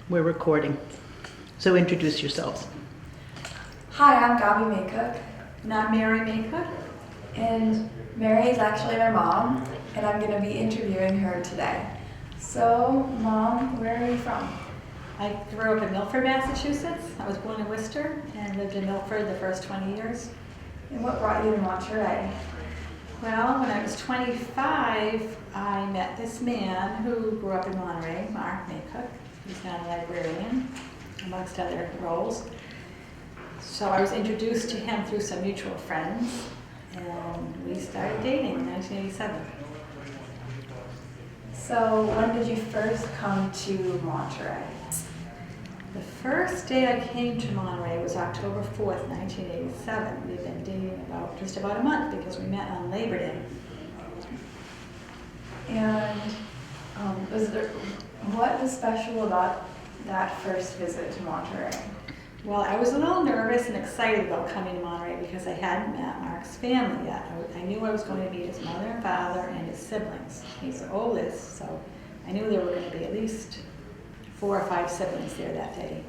We're recording. So introduce yourselves. Hi, I'm Gabi Makuc. And I'm Mary Makuc. And Mary is actually my mom, and I'm going to be interviewing her today. So, Mom, where are you from? I grew up in Milford, Massachusetts. I was born in Worcester and lived in Milford the first 20 years. And what brought you to Monterey? Well, when I was 25, I met this man who grew up in Monterey, Mark Makuc. He's now a librarian, amongst other roles. So I was introduced to him through some mutual friends, and we started dating in 1987. So, when did you first come to Monterey? The first day I came to Monterey was October 4th, 1987. We've been dating just about a month because we met on Labor Day. And what was special about that first visit to Monterey? Well, I was a little nervous and excited about coming to Monterey because I hadn't met Mark's family yet. I knew I was going to meet his mother and father and his siblings. He's the oldest, so I knew there were going to be at least 4 or 5 siblings there that day.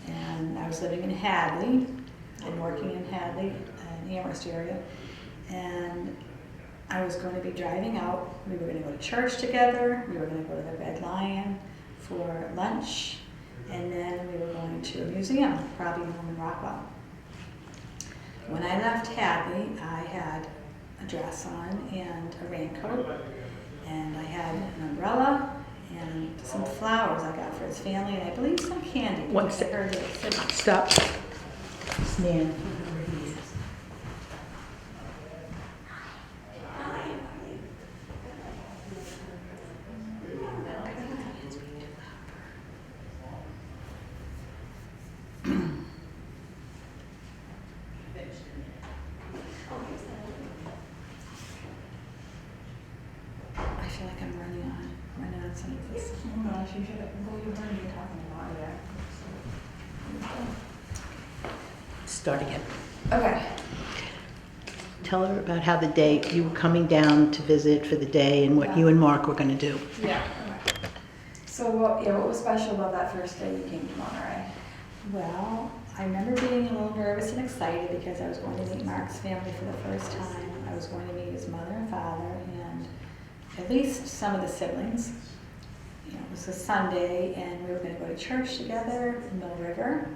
And I was living in Hadley and working in Hadley, in the Amherst area. And I was going to be driving out. We were going to go to church together. We were going to go to the Red Lion for lunch. And then we were going to a museum, probably Norman Rockwell. When I left Hadley, I had a dress on and a raincoat. And I had an umbrella and some flowers I got for his family, and I believe some candy. One second. Stop. Stand. I feel like I'm running on some of this. Oh my gosh, you should have been talking about it. Start again. Okay. Tell her about how the day, you were coming down to visit for the day and what you and Mark were going to do. Yeah. Okay. So, what was special about that first day you came to Monterey? Well, I remember being a little nervous and excited because I was going to meet Mark's family for the first time. I was going to meet his mother and father and at least some of the siblings. It was a Sunday, and we were going to go to church together in Mill River,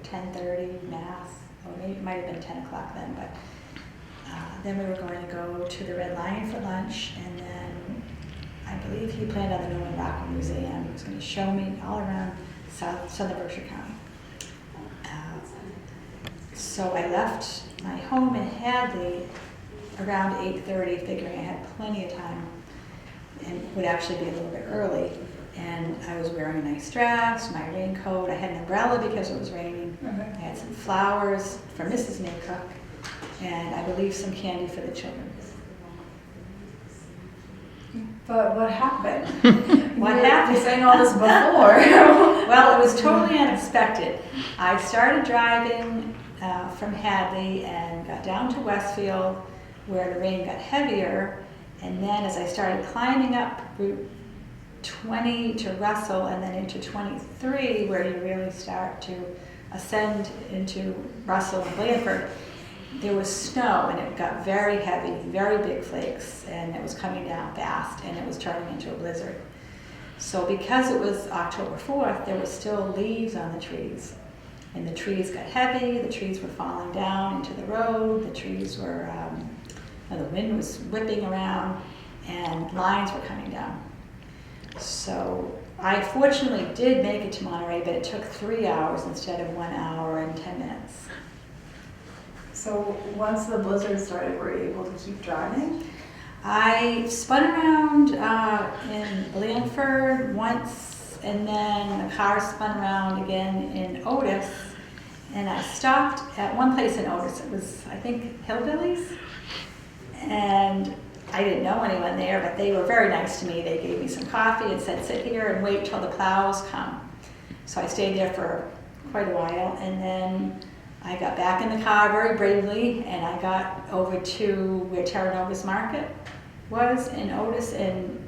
10:30 Mass, or maybe it might have been 10 o'clock then, but then we were going to go to the Red Lion for lunch, and then I believe he planned on the Norman Rockwell Museum. He was going to show me all around southern Berkshire County. So I left my home in Hadley around 8:30, figuring I had plenty of time and would actually be a little bit early. And I was wearing a nice dress, my raincoat. I had an umbrella because it was raining. Okay. I had some flowers for Mrs. Makuc, and I believe some candy for the children. But what happened? What You happened? were saying all this before. Well, it was totally unexpected. I started driving from Hadley and got down to Westfield where the rain got heavier, and then as I started climbing up Route 20 to Russell and then into 23 where you really start to ascend into Russell and Blandford, there was snow and it got very heavy, very big flakes, and it was coming down fast and it was turning into a blizzard. So because it was October 4th, there was still leaves on the trees. And the trees got heavy, the trees were falling down into the road, the trees were, the wind was whipping around, and lines were coming down. So I fortunately did make it to Monterey, but it took 3 hours instead of 1 hour and 10 minutes. So once the blizzard started, were you able to keep driving? I spun around in Blandford once, and then the car spun around again in Otis, and I stopped at one place in Otis. It was, I think, Hillbillies, and I didn't know anyone there, but they were very nice to me. They gave me some coffee and said, sit here and wait till the plows come. So I stayed there for quite a while, and then I got back in the car very bravely, and I got over to where Terra Nova's Market was in Otis, in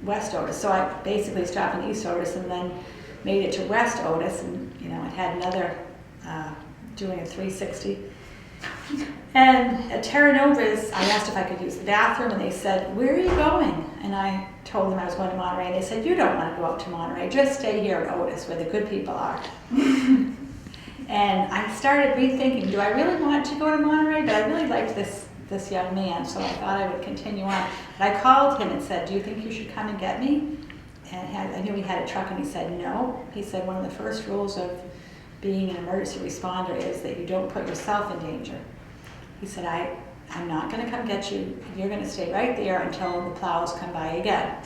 West Otis. So I basically stopped in East Otis and then made it to West Otis, and it had another doing a 360. And at Terra Nova's, I asked if I could use the bathroom, and they said, "Where are you going?" And I told them I was going to Monterey, and they said, "You don't want to go out to Monterey, just stay here at Otis where the good people are." And I started rethinking, do I really want to go to Monterey? But I really liked this young man, so I thought I would continue on. But I called him and said, "Do you think you should come and get me?" And I knew he had a truck, and he said no. He said one of the first rules of being an emergency responder is that you don't put yourself in danger. He said, I'm not going to come get you. You're going to stay right there until the plows come by again.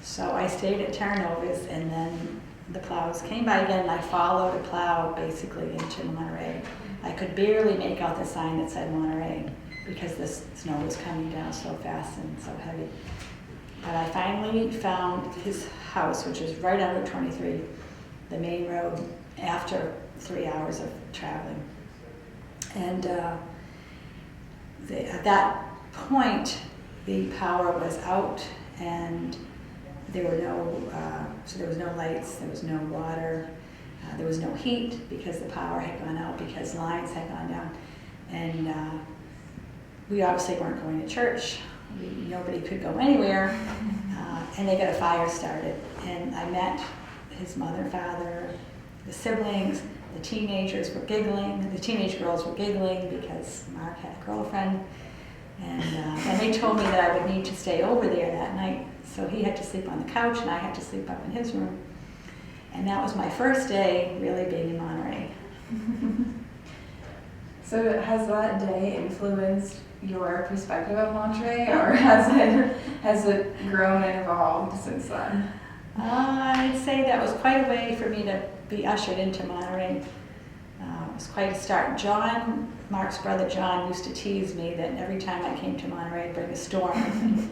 So I stayed at Terra Nova's, and then the plows came by again, and I followed a plow basically into Monterey. I could barely make out the sign that said Monterey because the snow was coming down so fast and so heavy. But I finally found his house, which is right on Route 23, the main road, after 3 hours of traveling. And at that point, the power was out, and there were there was no lights, there was no water, there was no heat because the power had gone out, because lines had gone down. And we obviously weren't going to church. Nobody could go anywhere, and they got a fire started. And I met his mother, father, the siblings. The teenagers were giggling. The teenage girls were giggling because Mark had a girlfriend. And they told me that I would need to stay over there that night. So he had to sleep on the couch, and I had to sleep up in his room. And that was my first day really being in Monterey. So has that day influenced your perspective of Monterey, or has it grown and evolved since then? I'd say that was quite a way for me to be ushered into Monterey. It was quite a start. John, Mark's brother John, used to tease me that every time I came to Monterey, I'd bring a storm with me.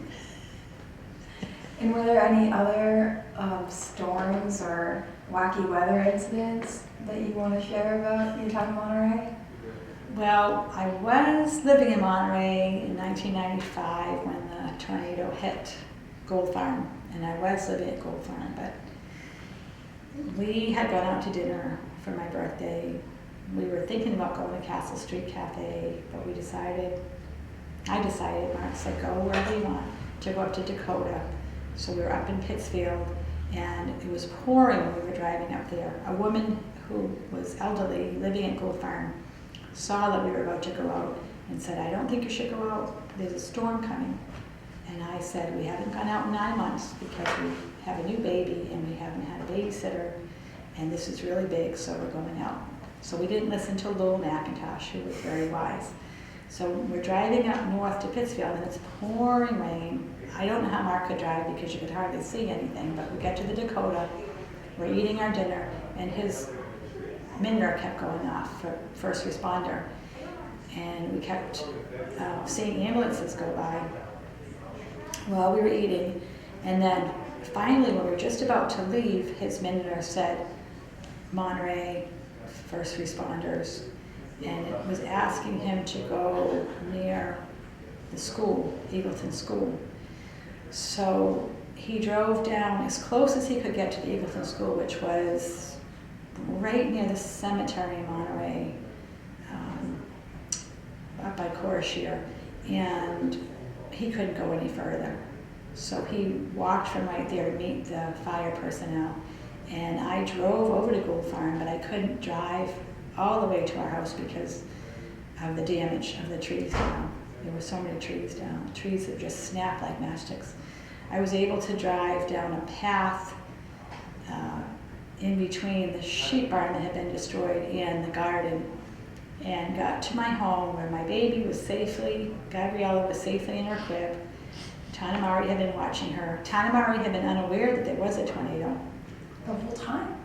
And were there any other storms or wacky weather incidents that you want to share about your time in Monterey? Well, I was living in Monterey in 1995 when the tornado hit Gold Farm, and I was living at Gold Farm, but we had gone out to dinner for my birthday. We were thinking about going to Castle Street Cafe, but I decided, Mark said, go wherever you want, to go up to Dakota. So we were up in Pittsfield, and it was pouring when we were driving up there. A woman who was elderly, living at Gold Farm, saw that we were about to go out and said, I don't think you should go out, there's a storm coming. And I said, we haven't gone out in 9 months because we have a new baby and we haven't had a babysitter, and this is really big, so we're going out. So we didn't listen to Lowell McIntosh, who was very wise. So we're driving up north to Pittsfield, and it's pouring rain. I don't know how Mark could drive because you could hardly see anything, but we get to the Dakota, we're eating our dinner, and his Minder kept going off for first responder. And we kept seeing ambulances go by while we were eating. And then finally, when we were just about to leave, his Minder said, Monterey, first responders, and it was asking him to go near the school, Eagleton School. So he drove down as close as he could get to the Eagleton School, which was right near the cemetery in Monterey, up by Coruscant, and he couldn't go any further. So he walked from right there to meet the fire personnel, and I drove over to Gold Farm, but I couldn't drive all the way to our house because of the damage of the trees down. There were so many trees down. The trees that just snapped like matchsticks. I was able to drive down a path in between the sheep barn that had been destroyed and the garden, and got to my home where my baby was safely, Gabriella was safely in her crib. Tanamari had been watching her. Tanamari had been unaware that there was a tornado. The whole time?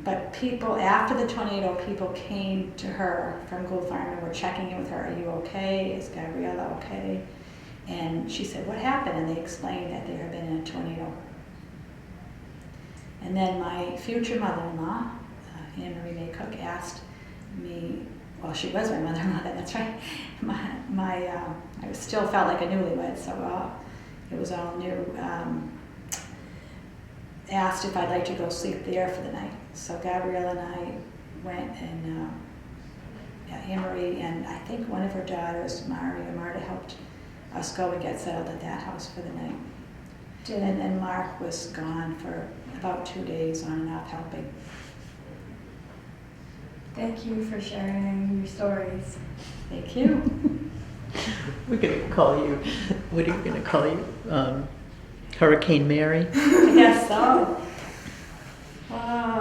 But people, after the tornado, people came to her from Gold Farm and were checking in with her. Are you okay? Is Gabriella okay? And she said, what happened? And they explained that there had been a tornado. And then my future mother-in-law, Mary Makuc, asked me, well, she was my mother-in-law, that's right. I still felt like a newlywed, so it was all new. asked if I'd like to go sleep there for the night. So Gabrielle and I went, and Anne-Marie and I think one of her daughters, Mary or Marta, helped us go and get settled at that house for the night. And then Mark was gone for about 2 days on and off helping. Thank you for sharing your stories. Thank you. We're going to call you, what are you going to call you? Hurricane Mary? I guess so. Wow.